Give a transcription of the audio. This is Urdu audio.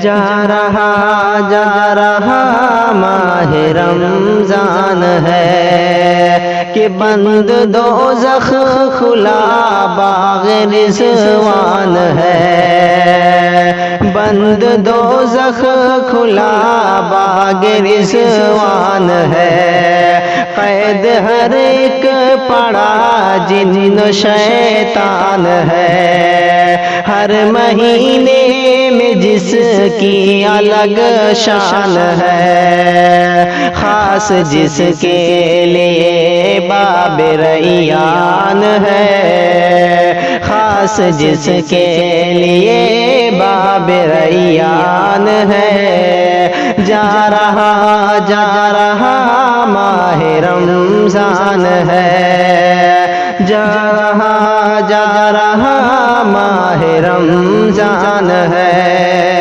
جا رہا ماہ رمضان ہے کہ بند دوزخ کھلا باغ رضوان ہے، بند دوزخ کھلا باغ رضوان ہے، قید ہر ایک پڑا جن و شیطان ہے، ہر مہینے میں جس کی الگ شان ہے، خاص جس کے لیے باب ریان ہے، خاص جس کے لیے باب ریان ہے، جا رہا ماہ رمضان ہے، جا رہا ماہ رمضان ہے۔